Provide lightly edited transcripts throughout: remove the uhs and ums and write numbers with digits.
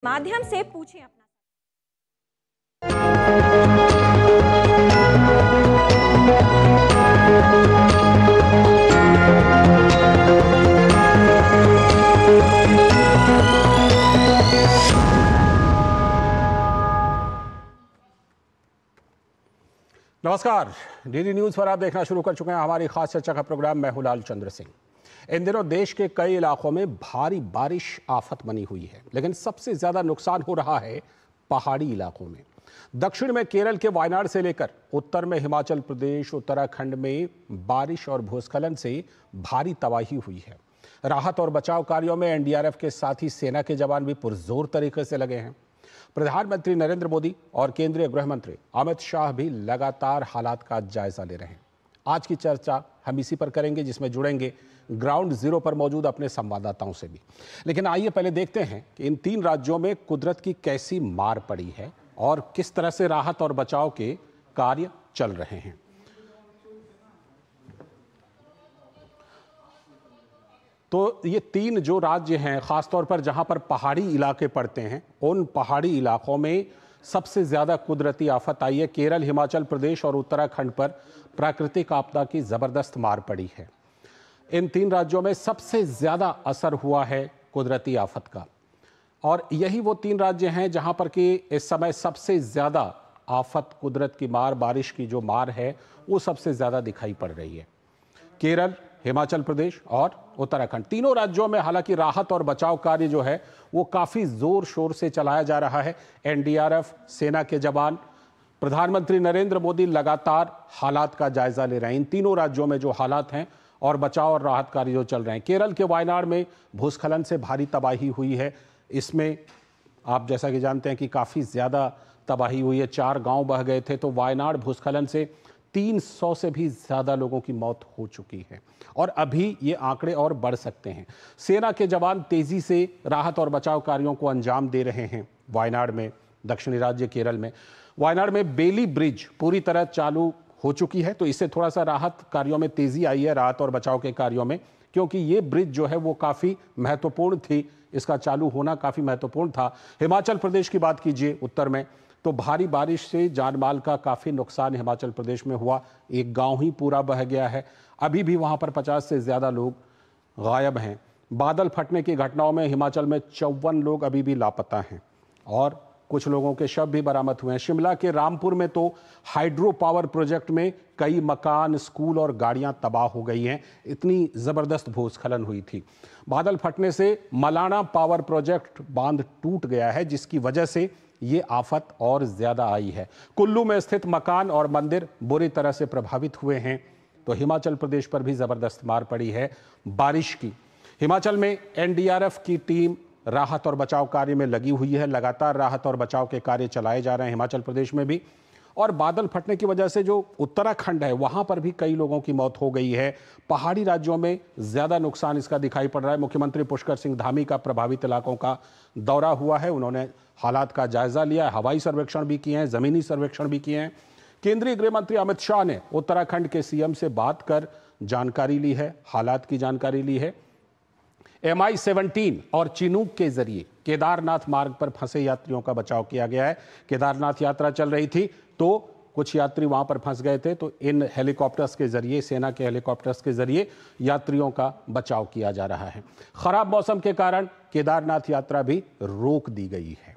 माध्यम से पूछें अपना। नमस्कार, डीडी न्यूज पर आप देखना शुरू कर चुके हैं हमारी खास चर्चा का प्रोग्राम। मैं हूं लाल चंद्र सिंह। इन दिनों देश के कई इलाकों में भारी बारिश आफत बनी हुई है, लेकिन सबसे ज्यादा नुकसान हो रहा है पहाड़ी इलाकों में। दक्षिण में केरल के वायनाड से लेकर उत्तर में हिमाचल प्रदेश, उत्तराखंड में बारिश और भूस्खलन से भारी तबाही हुई है। राहत और बचाव कार्यों में एनडीआरएफ के साथ ही सेना के जवान भी पुरजोर तरीके से लगे हैं। प्रधानमंत्री नरेंद्र मोदी और केंद्रीय गृह मंत्री अमित शाह भी लगातार हालात का जायजा ले रहे हैं। आज की चर्चा हम इसी पर करेंगे, जिसमें जुड़ेंगे ग्राउंड जीरो पर मौजूद अपने संवाददाताओं से भी। लेकिन आइए पहले देखते हैं कि इन तीन राज्यों में कुदरत की कैसी मार पड़ी है और किस तरह से राहत और बचाव के कार्य चल रहे हैं। तो ये तीन जो राज्य हैं, खासतौर पर जहां पर पहाड़ी इलाके पड़ते हैं, उन पहाड़ी इलाकों में सबसे ज्यादा कुदरती आफत आई है। केरल, हिमाचल प्रदेश और उत्तराखंड पर प्राकृतिक आपदा की जबरदस्त मार पड़ी है। इन तीन राज्यों में सबसे ज्यादा असर हुआ है कुदरती आफत का, और यही वो तीन राज्य हैं जहां पर कि इस समय सबसे ज्यादा आफत, कुदरत की मार, बारिश की जो मार है वो सबसे ज्यादा दिखाई पड़ रही है। केरल, हिमाचल प्रदेश और उत्तराखंड, तीनों राज्यों में हालांकि राहत और बचाव कार्य जो है वो काफी जोर शोर से चलाया जा रहा है। एनडीआरएफ, सेना के जवान, प्रधानमंत्री नरेंद्र मोदी लगातार हालात का जायजा ले रहे हैं। इन तीनों राज्यों में जो हालात हैं और बचाव और राहत कार्य जो चल रहे हैं। केरल के वायनाड में भूस्खलन से भारी तबाही हुई है। इसमें आप जैसा कि जानते हैं कि काफी ज्यादा तबाही हुई है, 4 गांव बह गए थे। तो वायनाड भूस्खलन से 300 से भी ज्यादा लोगों की मौत हो चुकी है और अभी ये आंकड़े और बढ़ सकते हैं। सेना के जवान तेजी से राहत और बचाव कार्यों को अंजाम दे रहे हैं। वायनाड में, दक्षिणी राज्य केरल में, वायनाड में बेली ब्रिज पूरी तरह चालू हो चुकी है, तो इससे थोड़ा सा राहत कार्यों में तेजी आई है, राहत और बचाव के कार्यों में, क्योंकि ये ब्रिज जो है वो काफी महत्वपूर्ण थी, इसका चालू होना काफी महत्वपूर्ण था। हिमाचल प्रदेश की बात कीजिए, उत्तर में तो भारी बारिश से जानमाल का काफी नुकसान हिमाचल प्रदेश में हुआ। एक गांव ही पूरा बह गया है। अभी भी वहां पर 50 से ज्यादा लोग गायब हैं। बादल फटने की घटनाओं में हिमाचल में 54 लोग अभी भी लापता हैं और कुछ लोगों के शव भी बरामद हुए हैं। शिमला के रामपुर में तो हाइड्रो पावर प्रोजेक्ट में कई मकान, स्कूल और गाड़ियां तबाह हो गई हैं। इतनी जबरदस्त भूस्खलन हुई थी। बादल फटने से मलाना पावर प्रोजेक्ट बांध टूट गया है, जिसकी वजह से ये आफत और ज्यादा आई है। कुल्लू में स्थित मकान और मंदिर बुरी तरह से प्रभावित हुए हैं। तो हिमाचल प्रदेश पर भी जबरदस्त मार पड़ी है बारिश की। हिमाचल में एनडीआरएफ की टीम राहत और बचाव कार्य में लगी हुई है। लगातार राहत और बचाव के कार्य चलाए जा रहे हैं हिमाचल प्रदेश में भी। और बादल फटने की वजह से जो उत्तराखंड है वहां पर भी कई लोगों की मौत हो गई है। पहाड़ी राज्यों में ज्यादा नुकसान इसका दिखाई पड़ रहा है। मुख्यमंत्री पुष्कर सिंह धामी का प्रभावित इलाकों का दौरा हुआ है। उन्होंने हालात का जायजा लिया है, हवाई सर्वेक्षण भी किए हैं, जमीनी सर्वेक्षण भी किए हैं। केंद्रीय गृह मंत्री अमित शाह ने उत्तराखंड के सीएम से बात कर जानकारी ली है, हालात की जानकारी ली है। MI-17 और चिनूक के जरिए केदारनाथ मार्ग पर फंसे यात्रियों का बचाव किया गया है। केदारनाथ यात्रा चल रही थी तो कुछ यात्री वहां पर फंस गए थे, तो इन हेलीकॉप्टर्स के जरिए, सेना के हेलीकॉप्टर्स के जरिए यात्रियों का बचाव किया जा रहा है। खराब मौसम के कारण केदारनाथ यात्रा भी रोक दी गई है।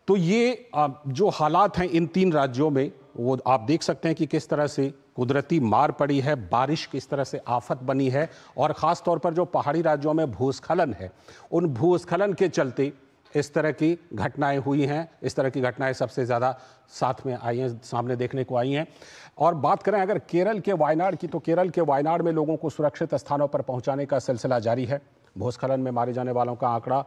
तो ये जो हालात हैं इन तीन राज्यों में, वो आप देख सकते हैं कि किस तरह से कुदरती मार पड़ी है, बारिश किस तरह से आफत बनी है। और ख़ास तौर पर जो पहाड़ी राज्यों में भूस्खलन है, उन भूस्खलन के चलते इस तरह की घटनाएं हुई हैं। इस तरह की घटनाएं सबसे ज़्यादा साथ में आई हैं, सामने देखने को आई हैं। और बात करें अगर केरल के वायनाड की, तो केरल के वायनाड में लोगों को सुरक्षित स्थानों पर पहुंचाने का सिलसिला जारी है। भूस्खलन में मारे जाने वालों का आंकड़ा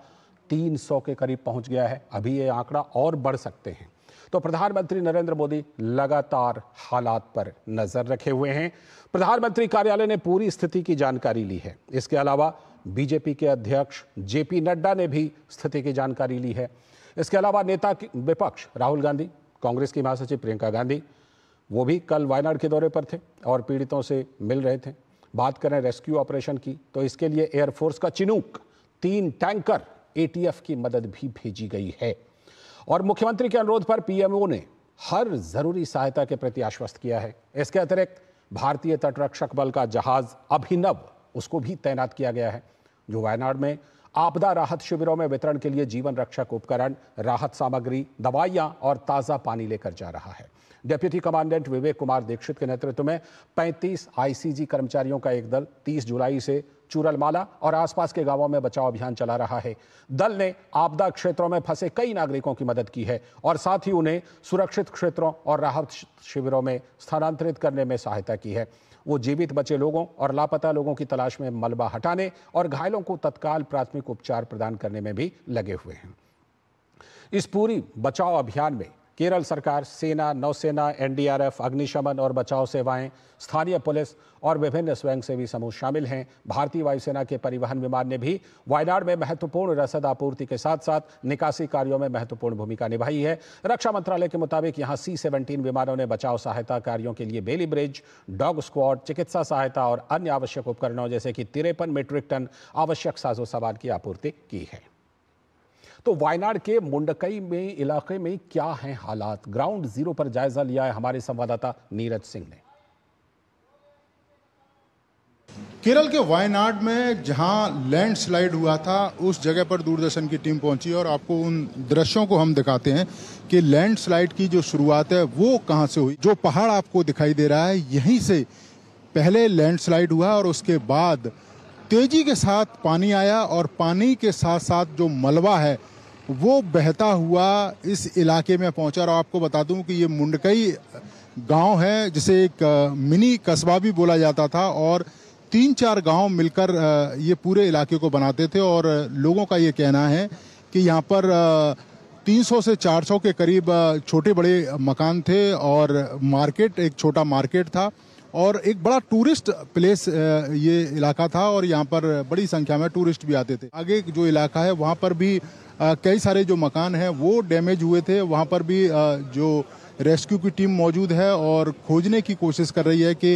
300 के करीब पहुंच गया है। अभी ये आंकड़ा और बढ़ सकते हैं। तो प्रधानमंत्री नरेंद्र मोदी लगातार हालात पर नजर रखे हुए हैं। प्रधानमंत्री कार्यालय ने पूरी स्थिति की जानकारी ली है। इसके अलावा बीजेपी के अध्यक्ष जेपी नड्डा ने भी स्थिति की जानकारी ली है। इसके अलावा नेता विपक्ष राहुल गांधी, कांग्रेस की महासचिव प्रियंका गांधी, वो भी कल वायनाड के दौरे पर थे और पीड़ितों से मिल रहे थे। बात करें रेस्क्यू ऑपरेशन की, तो इसके लिए एयरफोर्स का चिनूक 3 टैंकर एटीएफ की मदद भी भेजी गई है। और मुख्यमंत्री के अनुरोध पर पीएमओ ने हर जरूरी सहायता के प्रति आश्वस्त किया है। इसके अतिरिक्त भारतीय तटरक्षक बल का जहाज अभिनव, उसको भी तैनात किया गया है, जो वायनाड में आपदा राहत शिविरों में वितरण के लिए जीवन रक्षक उपकरण, राहत सामग्री, दवाइयां और ताजा पानी लेकर जा रहा है। डिप्टी कमांडेंट विवेक कुमार दीक्षित के नेतृत्व में 35 आईसीजी कर्मचारियों का एक दल 30 जुलाई से चूरलमाला और आसपास के गांवों में बचाव अभियान चला रहा है। दल ने आपदा क्षेत्रों में फंसे कई नागरिकों की मदद की है और साथ ही उन्हें सुरक्षित क्षेत्रों और राहत शिविरों में स्थानांतरित करने में सहायता की है। वो जीवित बचे लोगों और लापता लोगों की तलाश में मलबा हटाने और घायलों को तत्काल प्राथमिक उपचार प्रदान करने में भी लगे हुए हैं। इस पूरी बचाव अभियान में केरल सरकार, सेना, नौसेना, एनडीआरएफ, अग्निशमन और बचाव सेवाएं, स्थानीय पुलिस और विभिन्न स्वयंसेवी समूह शामिल हैं। भारतीय वायुसेना के परिवहन विमान ने भी वायनाड में महत्वपूर्ण रसद आपूर्ति के साथ साथ निकासी कार्यों में महत्वपूर्ण भूमिका निभाई है। रक्षा मंत्रालय के मुताबिक यहां C-17 विमानों ने बचाव सहायता कार्यों के लिए बेली ब्रिज, डॉग स्क्वाड, चिकित्सा सहायता और अन्य आवश्यक उपकरणों जैसे कि 53 मीट्रिक टन आवश्यक साजो सामान की आपूर्ति की है। तो वायनाड के मुंडकई में इलाके में क्या हैं हालात, ग्राउंड जीरो पर जायजा लिया है हमारे संवाददाता नीरज सिंह ने। केरल के वायनाड में जहां लैंडस्लाइड हुआ था उस जगह पर दूरदर्शन की टीम पहुंची और आपको उन दृश्यों को हम दिखाते हैं कि लैंडस्लाइड की जो शुरुआत है वो कहां से हुई। जो पहाड़ आपको दिखाई दे रहा है यहीं से पहले लैंडस्लाइड हुआ और उसके बाद तेजी के साथ पानी आया और पानी के साथ साथ जो मलबा है वो बहता हुआ इस इलाके में पहुंचा। और आपको बता दूं कि ये मुंडकई गांव है जिसे एक मिनी कस्बा भी बोला जाता था और 3-4 गांव मिलकर ये पूरे इलाके को बनाते थे। और लोगों का ये कहना है कि यहाँ पर 300 से 400 के करीब छोटे बड़े मकान थे और मार्केट, एक छोटा मार्केट था और एक बड़ा टूरिस्ट प्लेस ये इलाका था और यहाँ पर बड़ी संख्या में टूरिस्ट भी आते थे। आगे जो इलाका है वहाँ पर भी कई सारे जो मकान हैं वो डैमेज हुए थे। वहाँ पर भी जो रेस्क्यू की टीम मौजूद है और खोजने की कोशिश कर रही है कि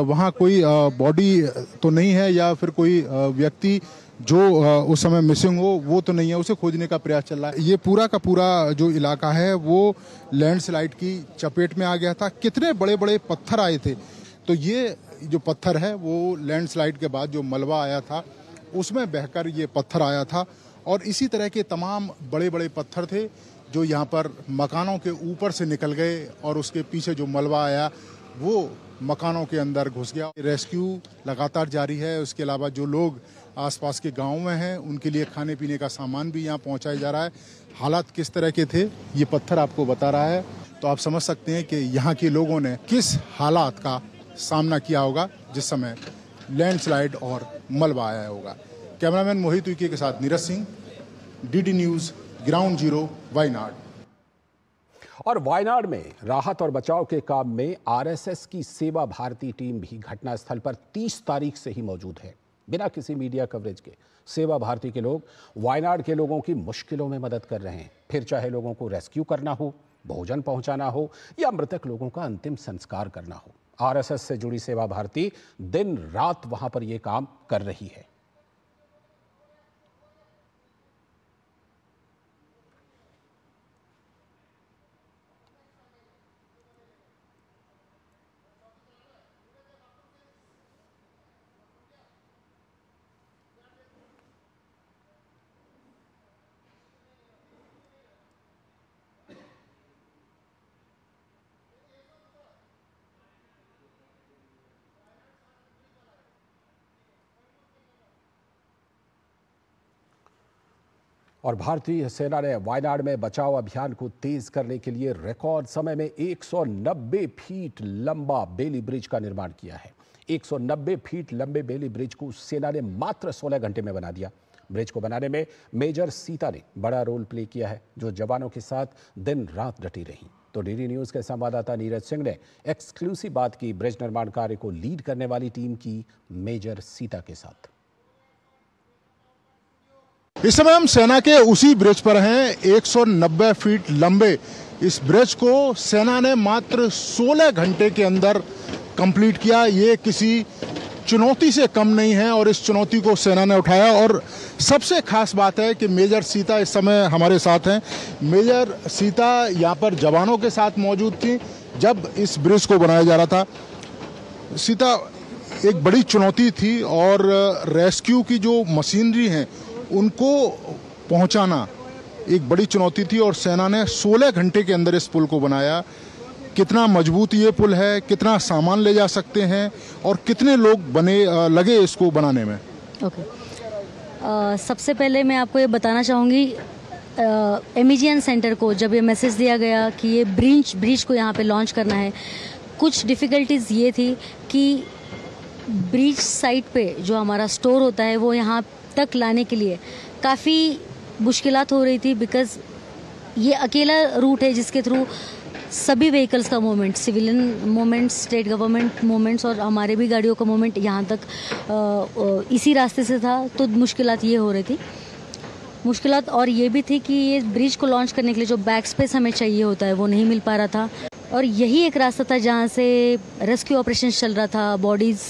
वहाँ कोई बॉडी तो नहीं है या फिर कोई व्यक्ति जो उस समय मिसिंग हो वो तो नहीं है, उसे खोजने का प्रयास चल रहा है। ये पूरा का पूरा जो इलाका है वो लैंडस्लाइड की चपेट में आ गया था। कितने बड़े बड़े पत्थर आए थे, तो ये जो पत्थर है वो लैंडस्लाइड के बाद जो मलबा आया था उसमें बहकर ये पत्थर आया था और इसी तरह के तमाम बड़े बड़े पत्थर थे जो यहाँ पर मकानों के ऊपर से निकल गए और उसके पीछे जो मलबा आया वो मकानों के अंदर घुस गया। रेस्क्यू लगातार जारी है। उसके अलावा जो लोग आसपास के गांव में हैं उनके लिए खाने पीने का सामान भी यहाँ पहुँचाया जा रहा है। हालात किस तरह के थे ये पत्थर आपको बता रहा है, तो आप समझ सकते हैं कि यहाँ के लोगों ने किस हालात का सामना किया होगा जिस समय लैंडस्लाइड और मलबा आया होगा। कैमरामैन मोहित उइके के साथ Neeraj Singh, DD news, ground zero, Wayanad. और वायनाड में राहत और बचाव के काम में आरएसएस की सेवा भारती टीम भी घटनास्थल पर 30 तारीख से ही मौजूद है। बिना किसी मीडिया कवरेज के सेवा भारती के लोग वायनाड के लोगों की मुश्किलों में मदद कर रहे हैं। फिर चाहे लोगों को रेस्क्यू करना हो, भोजन पहुंचाना हो या मृतक लोगों का अंतिम संस्कार करना हो, आरएसएस से जुड़ी सेवा भारती दिन रात वहां पर यह काम कर रही है। और भारतीय सेना ने वायनाड में बचाव अभियान को तेज करने के लिए रिकॉर्ड समय में 190 फीट लंबा बेली ब्रिज का निर्माण किया है। 190 फीट लंबे बेली ब्रिज को सेना ने मात्र 16 घंटे में बना दिया। ब्रिज को बनाने में मेजर सीता ने बड़ा रोल प्ले किया है, जो जवानों के साथ दिन रात डटी रही। तो डीडी न्यूज के संवाददाता नीरज सिंह ने एक्सक्लूसिव बात की ब्रिज निर्माण कार्य को लीड करने वाली टीम की मेजर सीता के साथ। इस समय हम सेना के उसी ब्रिज पर हैं। 190 फीट लंबे इस ब्रिज को सेना ने मात्र 16 घंटे के अंदर कंप्लीट किया। ये किसी चुनौती से कम नहीं है और इस चुनौती को सेना ने उठाया। और सबसे खास बात है कि मेजर सीता इस समय हमारे साथ हैं। मेजर सीता यहाँ पर जवानों के साथ मौजूद थी जब इस ब्रिज को बनाया जा रहा था। सीता, एक बड़ी चुनौती थी और रेस्क्यू की जो मशीनरी हैं उनको पहुंचाना एक बड़ी चुनौती थी और सेना ने 16 घंटे के अंदर इस पुल को बनाया। कितना मजबूत ये पुल है, कितना सामान ले जा सकते हैं और कितने लोग लगे इसको बनाने में? सबसे पहले मैं आपको ये बताना चाहूँगी, एमिजियन सेंटर को जब ये मैसेज दिया गया कि ये ब्रिज को यहाँ पे लॉन्च करना है, कुछ डिफ़िकल्टीज़ ये थी कि ब्रिज साइट पे जो हमारा स्टोर होता है वो यहाँ तक लाने के लिए काफ़ी मुश्किलात हो रही थी, बिकॉज़ ये अकेला रूट है जिसके थ्रू सभी व्हीकल्स का movement, civilian movement, state government movements और हमारे भी गाड़ियों का मूवमेंट यहाँ तक इसी रास्ते से था। तो मुश्किलात ये हो रही थी। मुश्किलात और ये भी थी कि ये ब्रिज को लॉन्च करने के लिए जो बैक स्पेस हमें चाहिए होता है वो नहीं मिल पा रहा था। और यही एक रास्ता था जहाँ से रेस्क्यू ऑपरेशन चल रहा था, बॉडीज़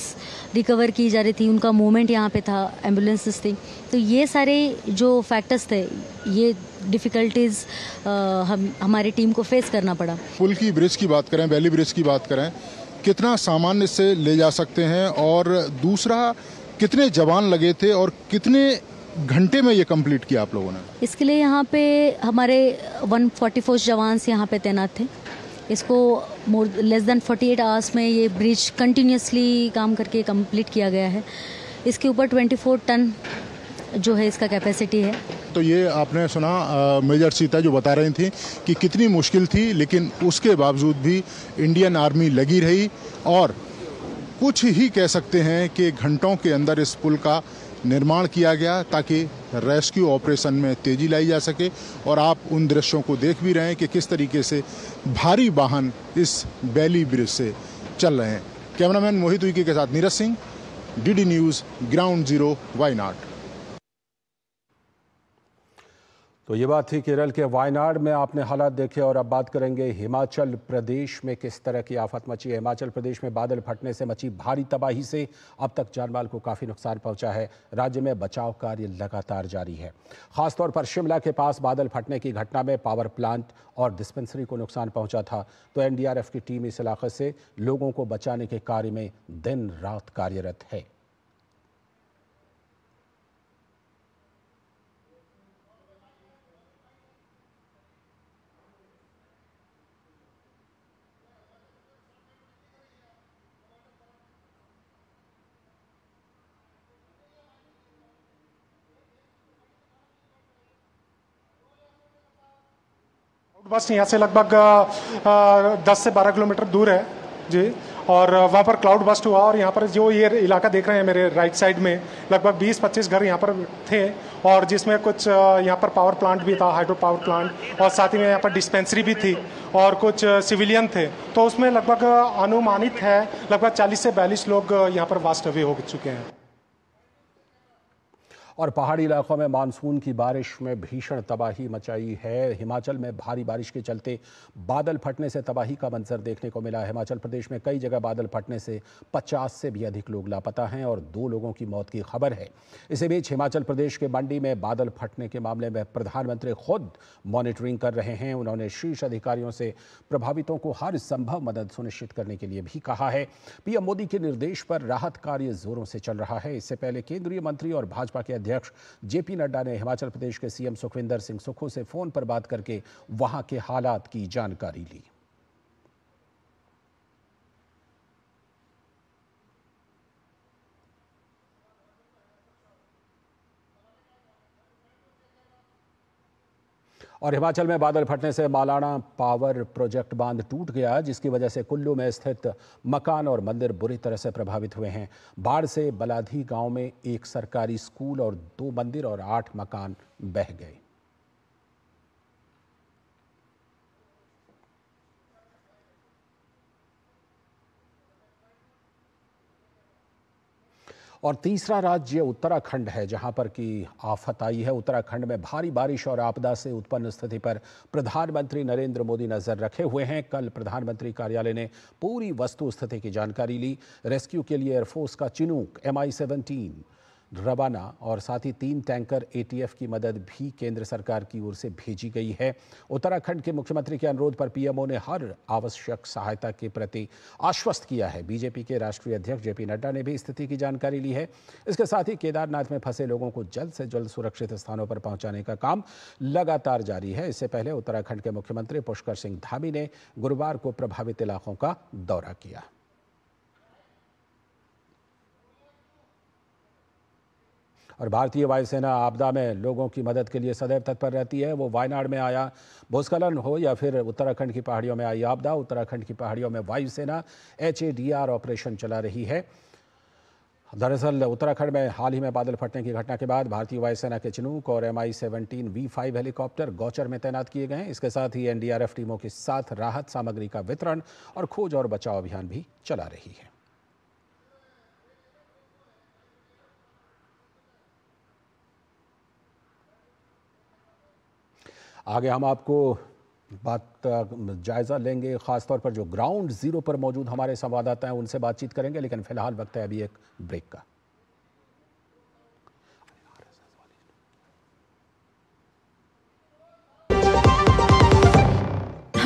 रिकवर की जा रही थी, उनका मूवमेंट यहाँ पे था, एम्बुलेंसेस थी। तो ये सारे जो फैक्टर्स थे, ये डिफ़िकल्टीज़ हमारी टीम को फेस करना पड़ा। पुल की ब्रिज की बात करें, वैली ब्रिज की बात करें, कितना सामान इससे ले जा सकते हैं और दूसरा कितने जवान लगे थे और कितने घंटे में ये कंप्लीट किया आप लोगों ने? इसके लिए यहाँ पे हमारे 144 जवान यहाँ पे तैनात थे। इसको लेस देन 48 आवर्स में ये ब्रिज कंटिन्यूसली काम करके कंप्लीट किया गया है। इसके ऊपर 24 टन जो है इसका कैपेसिटी है। तो ये आपने सुना मेजर सीता जो बता रही थी कि कितनी मुश्किल थी, लेकिन उसके बावजूद भी इंडियन आर्मी लगी रही और कुछ ही कह सकते हैं कि घंटों के अंदर इस पुल का निर्माण किया गया ताकि रेस्क्यू ऑपरेशन में तेजी लाई जा सके। और आप उन दृश्यों को देख भी रहे हैं कि किस तरीके से भारी वाहन इस वैली ब्रिज से चल रहे हैं। कैमरामैन मोहित उइके के साथ Neeraj Singh, DD news, ground zero, Wayanad. तो ये बात थी केरल के वायनाड में आपने हालात देखे। और अब बात करेंगे हिमाचल प्रदेश में किस तरह की आफत मची है। हिमाचल प्रदेश में बादल फटने से मची भारी तबाही से अब तक जानमाल को काफ़ी नुकसान पहुंचा है। राज्य में बचाव कार्य लगातार जारी है। खासतौर पर शिमला के पास बादल फटने की घटना में पावर प्लांट और डिस्पेंसरी को नुकसान पहुंचा था। तो एनडीआरएफ की टीम इस इलाके से लोगों को बचाने के कार्य में दिन रात कार्यरत है। बस यहाँ से लगभग 10 से 12 किलोमीटर दूर है जी। और वहाँ पर क्लाउड बस्ट हुआ और यहाँ पर जो ये इलाका देख रहे हैं मेरे राइट साइड में, लगभग 20-25 घर यहाँ पर थे और जिसमें कुछ यहाँ पर पावर प्लांट भी था, हाइड्रो पावर प्लांट, और साथ ही में यहाँ पर डिस्पेंसरी भी थी और कुछ सिविलियन थे। तो उसमें लगभग अनुमानित है लगभग 40 से 42 लोग यहाँ पर वास्ट अवे हो चुके हैं। और पहाड़ी इलाकों में मानसून की बारिश में भीषण तबाही मचाई है। हिमाचल में भारी बारिश के चलते बादल फटने से तबाही का मंजर देखने को मिला। हिमाचल प्रदेश में कई जगह बादल फटने से 50 से भी अधिक लोग लापता हैं और 2 लोगों की मौत की खबर है। इसी बीच हिमाचल प्रदेश के मंडी में बादल फटने के मामले में प्रधानमंत्री खुद मॉनिटरिंग कर रहे हैं। उन्होंने शीर्ष अधिकारियों से प्रभावितों को हर संभव मदद सुनिश्चित करने के लिए भी कहा है। पीएम मोदी के निर्देश पर राहत कार्य जोरों से चल रहा है। इससे पहले केंद्रीय मंत्री और भाजपा के अध्यक्ष जेपी नड्डा ने हिमाचल प्रदेश के सीएम सुखविंदर सिंह सुक्खू से फोन पर बात करके वहां के हालात की जानकारी ली। और हिमाचल में बादल फटने से मालाना पावर प्रोजेक्ट बांध टूट गया, जिसकी वजह से कुल्लू में स्थित मकान और मंदिर बुरी तरह से प्रभावित हुए हैं। बाढ़ से बलाधी गांव में एक सरकारी स्कूल और 2 मंदिर और 8 मकान बह गए। और तीसरा राज्य उत्तराखंड है, जहां पर की आफत आई है। उत्तराखंड में भारी बारिश और आपदा से उत्पन्न स्थिति पर प्रधानमंत्री नरेंद्र मोदी नजर रखे हुए हैं। कल प्रधानमंत्री कार्यालय ने पूरी वस्तु स्थिति की जानकारी ली। रेस्क्यू के लिए एयरफोर्स का चिनूक MI-17 रवाना और साथ ही 3 टैंकर ATF की मदद भी केंद्र सरकार की ओर से भेजी गई है। उत्तराखंड के मुख्यमंत्री के अनुरोध पर PMO ने हर आवश्यक सहायता के प्रति आश्वस्त किया है। बीजेपी के राष्ट्रीय अध्यक्ष JP नड्डा ने भी स्थिति की जानकारी ली है। इसके साथ ही केदारनाथ में फंसे लोगों को जल्द से जल्द सुरक्षित स्थानों पर पहुंचाने का काम लगातार जारी है। इससे पहले उत्तराखंड के मुख्यमंत्री पुष्कर सिंह धामी ने गुरुवार को प्रभावित इलाकों का दौरा किया। और भारतीय वायुसेना आपदा में लोगों की मदद के लिए सदैव तत्पर रहती है। वो वायनाड में आया भूस्खलन हो या फिर उत्तराखंड की पहाड़ियों में आई आपदा, उत्तराखंड की पहाड़ियों में वायुसेना HADR ऑपरेशन चला रही है। दरअसल उत्तराखंड में हाल ही में बादल फटने की घटना के बाद भारतीय वायुसेना के चिनूक और MI-17 V5 हेलीकॉप्टर गौचर में तैनात किए गए हैं। इसके साथ ही NDRF टीमों के साथ राहत सामग्री का वितरण और खोज और बचाव अभियान भी चला रही है। आगे हम आपको जायजा लेंगे, खासतौर पर जो ग्राउंड जीरो पर मौजूद हमारे संवाददाता हैं उनसे बातचीत करेंगे, लेकिन फिलहाल वक्त है अभी एक ब्रेक का।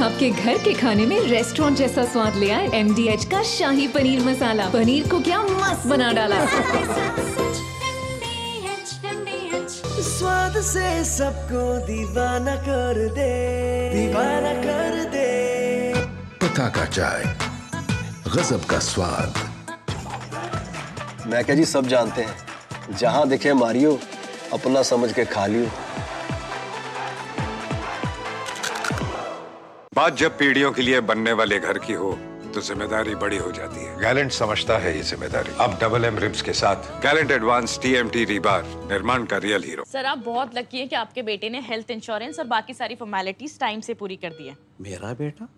आपके घर के खाने में रेस्टोरेंट जैसा स्वाद ले आए MDH का शाही पनीर मसाला। पनीर को क्या मस्त बना डाला। स्वाद से सबको दीवाना कर दे, दीवाना कर दे। पताका चाय, गजब का स्वाद। मैं क्या जी, सब जानते हैं, जहां दिखे मारियो, अपना समझ के खा लियो। बात जब पीढ़ियों के लिए बनने वाले घर की हो तो जिम्मेदारी बड़ी हो जाती है। गैलेंट समझता है ये जिम्मेदारी। अब MM रिब्स के साथ गैलेंट एडवांस TMT रीबार, निर्माण का रियल हीरो। सर, आप बहुत लकी है कि आपके बेटे ने हेल्थ इंश्योरेंस और बाकी सारी फॉर्मेलिटीज टाइम से पूरी कर दी है। मेरा बेटा?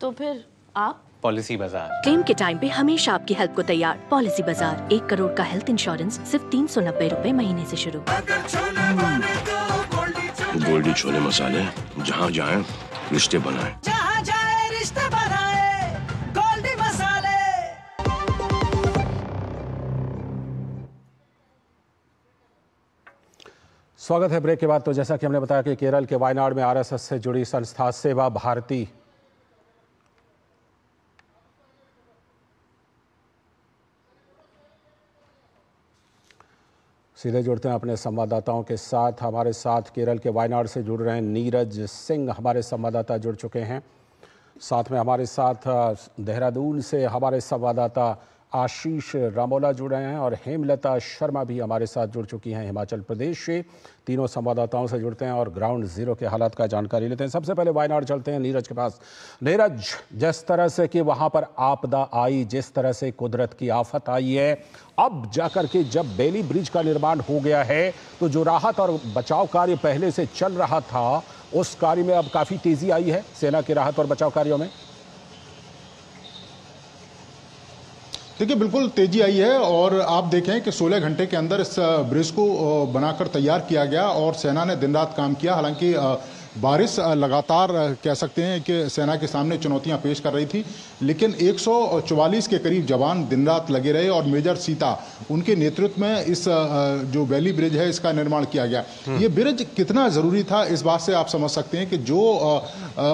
तो फिर आप? पॉलिसी बाजार। क्लेम के टाइम पे हमेशा आपकी हेल्प को तैयार। पॉलिसी बाजार, 1 करोड़ का हेल्थ इंश्योरेंस सिर्फ 390 रुपए महीने से शुरू। गोल्डी छोले मसाले, जहाँ जाए रिश्ते बनाए, जहाँ जाए रिश्ते बनाए, गोल्डी मसाले। स्वागत है ब्रेक के बाद। तो जैसा कि हमने बताया कि केरल के वायनाड में RSS से जुड़ी संस्था सेवा भारती सीधे जुड़ते हैं अपने संवाददाताओं के साथ। हमारे साथ केरल के वायनाड से जुड़ रहे हैं नीरज सिंह, हमारे संवाददाता जुड़ चुके हैं। साथ में हमारे साथ देहरादून से हमारे संवाददाता आशीष रामोला जुड़ रहे हैं और हेमलता शर्मा भी हमारे साथ जुड़ चुकी हैं हिमाचल प्रदेश से। तीनों संवाददाताओं से जुड़ते हैं और ग्राउंड जीरो के हालात का जानकारी लेते हैं। सबसे पहले वायनाड चलते हैं नीरज के पास। नीरज, जिस तरह से कि वहाँ पर आपदा आई, जिस तरह से कुदरत की आफत आई है, अब जाकर के जब बेली ब्रिज का निर्माण हो गया है तो जो राहत और बचाव कार्य पहले से चल रहा था उस कार्य में अब काफ़ी तेज़ी आई है सेना के राहत और बचाव कार्यों में। देखिए, बिल्कुल तेजी आई है और आप देखें कि 16 घंटे के अंदर इस ब्रिज को बनाकर तैयार किया गया और सेना ने दिन रात काम किया। हालांकि बारिश लगातार कह सकते हैं कि सेना के सामने चुनौतियां पेश कर रही थी, लेकिन 144 के करीब जवान दिन रात लगे रहे और मेजर सीता उनके नेतृत्व में इस जो वैली ब्रिज है इसका निर्माण किया गया। ये ब्रिज कितना ज़रूरी था इस बात से आप समझ सकते हैं कि जो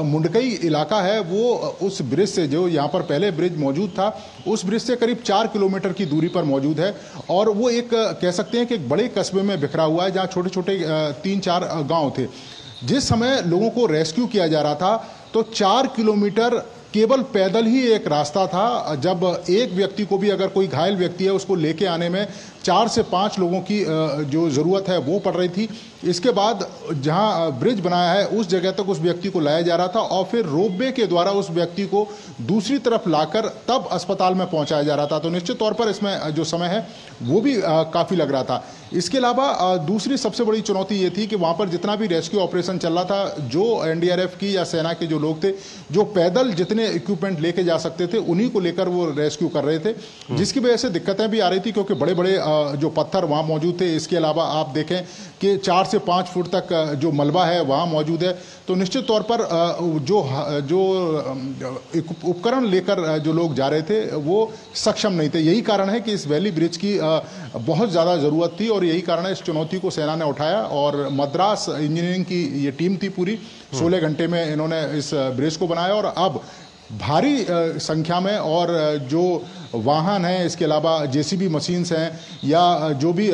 मुंडकई इलाका है वो उस ब्रिज से, जो यहाँ पर पहले ब्रिज मौजूद था, उस ब्रिज से करीब 4 किलोमीटर की दूरी पर मौजूद है और वो एक कह सकते हैं कि एक बड़े कस्बे में बिखरा हुआ है जहाँ छोटे छोटे 3-4 गाँव थे। जिस समय लोगों को रेस्क्यू किया जा रहा था तो 4 किलोमीटर केवल पैदल ही एक रास्ता था। जब एक व्यक्ति को भी, अगर कोई घायल व्यक्ति है, उसको लेके आने में 4 से 5 लोगों की जो ज़रूरत है वो पड़ रही थी। इसके बाद जहां ब्रिज बनाया है उस जगह तक उस व्यक्ति को लाया जा रहा था और फिर रोपवे के द्वारा उस व्यक्ति को दूसरी तरफ लाकर तब अस्पताल में पहुंचाया जा रहा था। तो निश्चित तौर पर इसमें जो समय है वो भी काफ़ी लग रहा था। इसके अलावा दूसरी सबसे बड़ी चुनौती ये थी कि वहाँ पर जितना भी रेस्क्यू ऑपरेशन चल रहा था, जो एनडीआरएफ की या सेना के जो लोग थे, जो पैदल जितने इक्विपमेंट लेके जा सकते थे उन्हीं को लेकर वो रेस्क्यू कर रहे थे, जिसकी वजह से दिक्कतें भी आ रही थी क्योंकि बड़े बड़े जो पत्थर वहाँ मौजूद थे। इसके अलावा आप देखें कि 4 से 5 फुट तक जो मलबा है वहाँ मौजूद है। तो निश्चित तौर पर जो उपकरण लेकर जो लोग जा रहे थे वो सक्षम नहीं थे। यही कारण है कि इस वैली ब्रिज की बहुत ज़्यादा ज़रूरत थी और यही कारण है इस चुनौती को सेना ने उठाया और मद्रास इंजीनियरिंग की ये टीम थी पूरी 16 घंटे में इन्होंने इस ब्रिज को बनाया और अब भारी संख्या में और जो वाहन हैं, इसके अलावा जेसीबी मशीन्स हैं या जो भी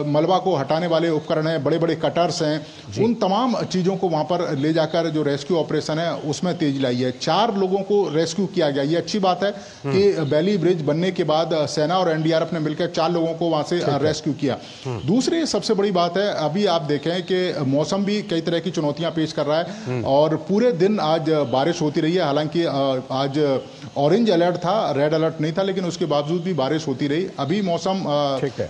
मलबा को हटाने वाले उपकरण हैं, बड़े बड़े कटर्स हैं, उन तमाम चीज़ों को वहाँ पर ले जाकर जो रेस्क्यू ऑपरेशन है उसमें तेजी लाई है। 4 लोगों को रेस्क्यू किया गया। ये अच्छी बात है कि वैली ब्रिज बनने के बाद सेना और एनडीआरएफ ने मिलकर 4 लोगों को वहाँ से रेस्क्यू किया। दूसरी सबसे बड़ी बात है, अभी आप देखें कि मौसम भी कई तरह की चुनौतियाँ पेश कर रहा है और पूरे दिन आज बारिश होती रही है। हालांकि आज ऑरेंज अलर्ट था, रेड अलर्ट नहीं था, लेकिन उसके बावजूद भी बारिश होती रही। अभी मौसम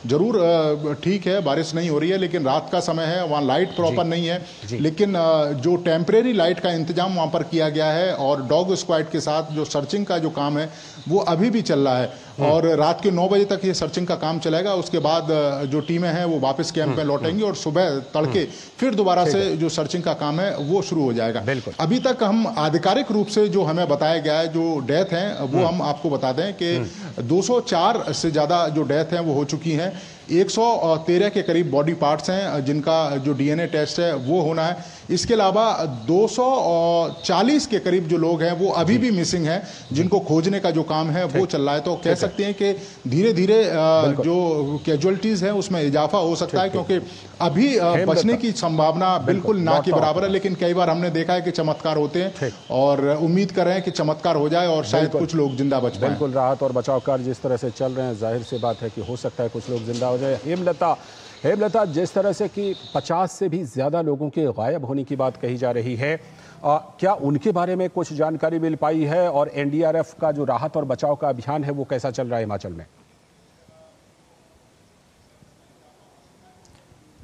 जरूर ठीक है, बारिश नहीं हो रही है, लेकिन रात का समय है, वहाँ लाइट प्रॉपर नहीं है, लेकिन जो टेम्परेरी लाइट का इंतजाम वहाँ पर किया गया है और डॉग स्क्वाड के साथ जो सर्चिंग का जो काम है वो अभी भी चल रहा है और रात के 9 बजे तक ये सर्चिंग का काम चलेगा। उसके बाद जो टीमें हैं वो वापस कैंप में लौटेंगी और सुबह तड़के फिर दोबारा से जो सर्चिंग का काम है वो शुरू हो जाएगा। अभी तक हम आधिकारिक रूप से जो हमें बताया गया है, जो डेथ हैं वो हम आपको बता दें कि 204 से ज़्यादा जो डेथ हैं वो हो चुकी हैं। 113 के करीब बॉडी पार्ट्स हैं जिनका जो डीएनए टेस्ट है वो होना है। इसके अलावा 240 के करीब जो लोग हैं वो अभी भी मिसिंग हैं, जिनको खोजने का जो काम है वो चल रहा है। तो कह सकते हैं कि धीरे धीरे जो कैजुअलिटीज हैं उसमें इजाफा हो सकता है, क्योंकि अभी बचने की संभावना बिल्कुल ना के बराबर है, लेकिन कई बार हमने देखा है कि चमत्कार होते हैं और उम्मीद कर रहे हैं कि चमत्कार हो जाए और शायद कुछ लोग जिंदा बच पाएं। बिल्कुल, राहत और बचाव कार्य जिस तरह से चल रहे हैं, जाहिर सी बात है कि हो सकता है कुछ लोग जिंदा हो जाए। हेमलता, जिस तरह से कि 50 से भी ज्यादा लोगों के गायब होने की बात कही जा रही है, क्या उनके बारे में कुछ जानकारी मिल पाई है और एनडीआरएफ का जो राहत और बचाव का अभियान है वो कैसा चल रहा है हिमाचल में?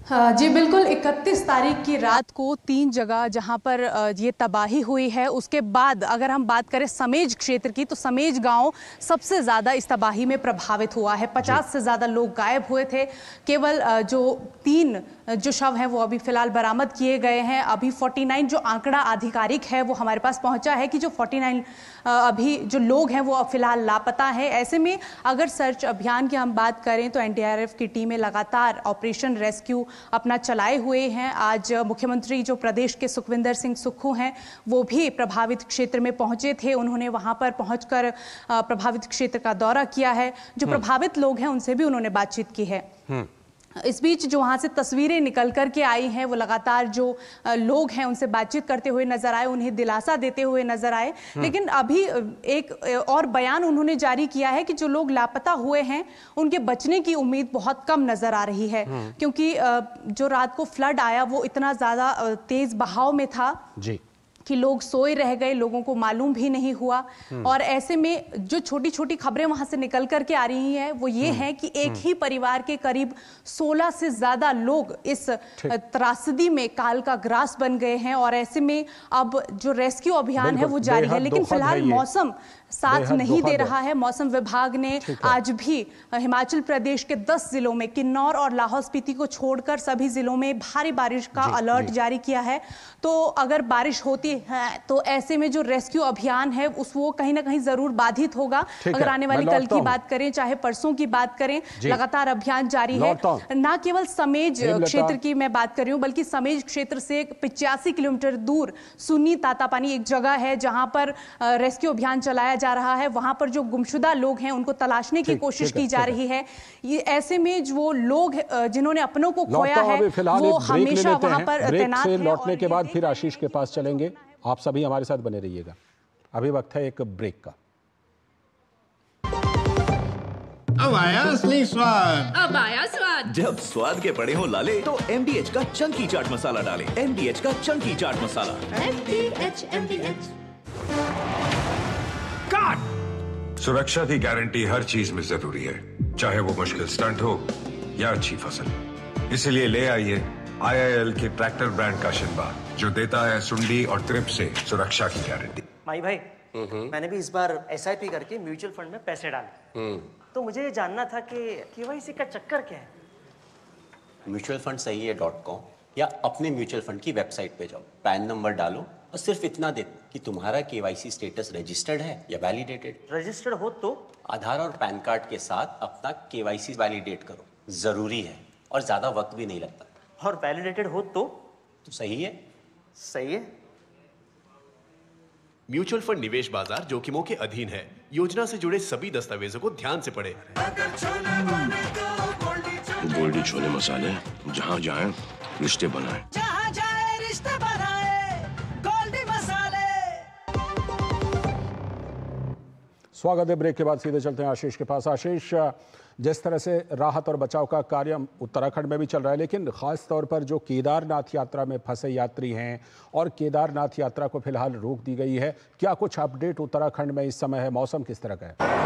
जी बिल्कुल, 31 तारीख की रात को 3 जगह जहां पर ये तबाही हुई है, उसके बाद अगर हम बात करें समेज क्षेत्र की तो समेज गांव सबसे ज़्यादा इस तबाही में प्रभावित हुआ है। 50 से ज़्यादा लोग गायब हुए थे। केवल जो 3 जो शव हैं वो अभी फ़िलहाल बरामद किए गए हैं। अभी 49 जो आंकड़ा आधिकारिक है वो हमारे पास पहुंचा है कि जो 49 अभी जो लोग हैं वो फ़िलहाल लापता हैं। ऐसे में अगर सर्च अभियान की हम बात करें तो एनडीआरएफ की टीमें लगातार ऑपरेशन रेस्क्यू अपना चलाए हुए हैं। आज मुख्यमंत्री जो प्रदेश के सुखविंदर सिंह सुक्खू हैं वो भी प्रभावित क्षेत्र में पहुंचे थे। उन्होंने वहां पर पहुंचकर प्रभावित क्षेत्र का दौरा किया है। जो प्रभावित लोग हैं उनसे भी उन्होंने बातचीत की है। इस बीच जो वहाँ से तस्वीरें निकल कर के आई हैं वो लगातार जो लोग हैं उनसे बातचीत करते हुए नजर आए, उन्हें दिलासा देते हुए नजर आए। लेकिन अभी एक और बयान उन्होंने जारी किया है कि जो लोग लापता हुए हैं उनके बचने की उम्मीद बहुत कम नजर आ रही है, क्योंकि जो रात को फ्लड आया वो इतना ज्यादा तेज बहाव में था जी कि लोग सोए रह गए, लोगों को मालूम भी नहीं हुआ। और ऐसे में जो छोटी छोटी खबरें वहां से निकल करके आ रही हैं वो ये है कि एक ही परिवार के करीब 16 से ज्यादा लोग इस त्रासदी में काल का ग्रास बन गए हैं। और ऐसे में अब जो रेस्क्यू अभियान है वो जारी है, लेकिन फिलहाल मौसम साथ नहीं दे रहा है। मौसम विभाग ने आज भी हिमाचल प्रदेश के 10 जिलों में, किन्नौर और लाहौल स्पीति को छोड़कर सभी जिलों में भारी बारिश का अलर्ट जारी किया है। तो अगर बारिश होती है तो ऐसे में जो रेस्क्यू अभियान है वो कहीं ना कहीं जरूर बाधित होगा। अगर आने वाली कल की बात करें, चाहे परसों की बात करें, लगातार अभियान जारी है। न केवल समेज क्षेत्र की मैं बात कर रही हूँ, बल्कि समेज क्षेत्र से 85 किलोमीटर दूर सुन्नी तातापानी एक जगह है जहां पर रेस्क्यू अभियान चलाया जा रहा है। वहां पर जो गुमशुदा लोग हैं उनको तलाशने की कोशिश की जा रही है। ये ऐसे में जो लोग जिन्होंने अपनों को खोया है वो हमेशा वहां पर तैनात हैं। लौटने के बाद फिर आशीष के पास चलेंगे। आप सभी हमारे साथ बने रहिएगा। अभी वक्त है एक ब्रेक का। अब अब आया असली स्वाद। अब आया स्वाद। जब स्वाद के बड़े हो लाले तो MDH का चंकी चाट मसाला डालें। MDH का चंकी चाट मसाला। MDH। सुरक्षा की गारंटी हर चीज में जरूरी है, चाहे वो मुश्किल स्टंट हो या अच्छी फसल। इसलिए ले आइए IIL के ट्रैक्टर ब्रांड का शिनबा, जो देता है सुंडी और ट्रिप से सुरक्षा की गारंटी। माई भाई, मैंने भी इस बार SIP करके म्यूचुअल फंड में पैसे डाले, तो मुझे ये जानना था कि KYC का चक्कर क्या है। म्यूचुअल फंड सही है .com या अपने म्यूचुअल फंड की वेबसाइट पे जाओ, पैन नंबर डालो और सिर्फ इतना दे कि तुम्हारा KYC स्टेटस रजिस्टर्ड है या वैलिडेटेड। रजिस्टर्ड हो तो आधार और पैन कार्ड के साथ अपना KYC वैलिडेट करो, जरूरी है और ज्यादा वक्त भी नहीं लगता। और वैलिडेटेड हो तो सही है। सही है। म्यूचुअल फंड निवेश बाजार जोखिमों के अधीन है। योजना से जुड़े सभी दस्तावेजों को ध्यान से पढ़ें। गोल्डी छोले मसाले, जहाँ जाएं रिश्ते बनाएं। जहाँ जाए रिश्ते बनाए, गोल्डी मसाले। स्वागत है। ब्रेक के बाद सीधे चलते हैं आशीष के पास। आशीष, जिस तरह से राहत और बचाव का कार्य उत्तराखंड में भी चल रहा है, लेकिन खास तौर पर जो केदारनाथ यात्रा में फंसे यात्री हैं और केदारनाथ यात्रा को फिलहाल रोक दी गई है, क्या कुछ अपडेट उत्तराखंड में इस समय है? मौसम किस तरह का है?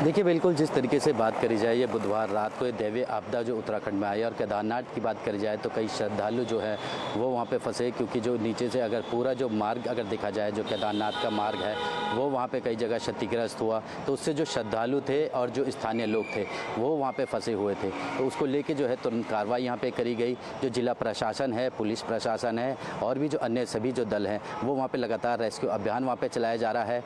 देखिए, बिल्कुल जिस तरीके से बात करी जाए, ये बुधवार रात को ये दैवीय आपदा जो उत्तराखंड में आई, और केदारनाथ की बात करी जाए तो कई श्रद्धालु जो है वो वहाँ पे फंसे, क्योंकि जो नीचे से अगर पूरा जो मार्ग अगर देखा जाए, जो केदारनाथ का मार्ग है वो वहाँ पे कई जगह क्षतिग्रस्त हुआ, तो उससे जो श्रद्धालु थे और जो स्थानीय लोग थे वो वहाँ पर फंसे हुए थे। तो उसको लेके जो है तुरंत कार्रवाई यहाँ पर करी गई। जो जिला प्रशासन है, पुलिस प्रशासन है और भी जो अन्य सभी जो दल हैं वो वहाँ पर लगातार रेस्क्यू अभियान वहाँ पर चलाया जा रहा है।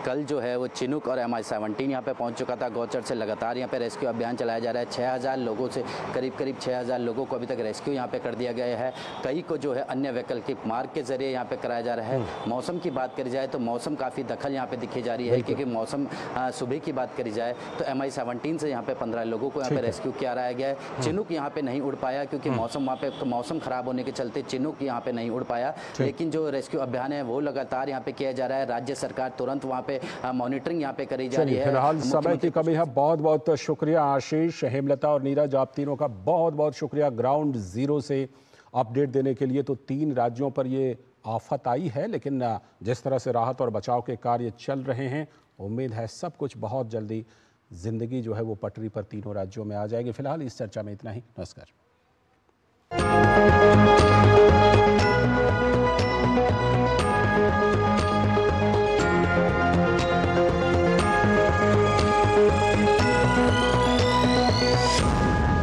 कल जो है वो चिनुक और MI-17 यहाँ पर पहुँच चुका था। गौचर से लगातार यहाँ पे रेस्क्यू अभियान चलाया जा रहा है। 6000 लोगों से करीब 6000 लोगों को अभी तक रेस्क्यू यहाँ पे कर दिया गया है। कई को जो है अन्य वैकल्पिक मार्ग के जरिए यहाँ पे कराया जा रहा है। मौसम की बात करी जाए तो मौसम काफ़ी दखल यहाँ पे दिखी जा रही है, क्योंकि मौसम सुबह की बात करी जाए तो MI-17 से यहाँ पे 15 लोगों को यहाँ पे रेस्क्यू किया गया है। चिनुक यहाँ पे नहीं उड़ पाया, क्योंकि मौसम वहाँ पे मौसम खराब होने के चलते चिनुक यहाँ पे नहीं उड़ पाया, लेकिन जो रेस्क्यू अभियान है वो लगातार यहाँ पे किया जा रहा है। राज्य सरकार तुरंत वहाँ पे मॉनिटरिंग यहाँ पे करी जा रही है। फिलहाल समय की कमी है। बहुत बहुत शुक्रिया आशीष, हेमलता और नीरज, आप तीनों का बहुत बहुत शुक्रिया ग्राउंड जीरो से अपडेट देने के लिए। तो 3 राज्यों पर ये आफत आई है, लेकिन जिस तरह से राहत और बचाव के कार्य चल रहे हैं, उम्मीद है सब कुछ बहुत जल्दी जिंदगी जो है वो पटरी पर तीनों राज्यों में आ जाएगी। फिलहाल इस चर्चा में इतना ही। नमस्कार।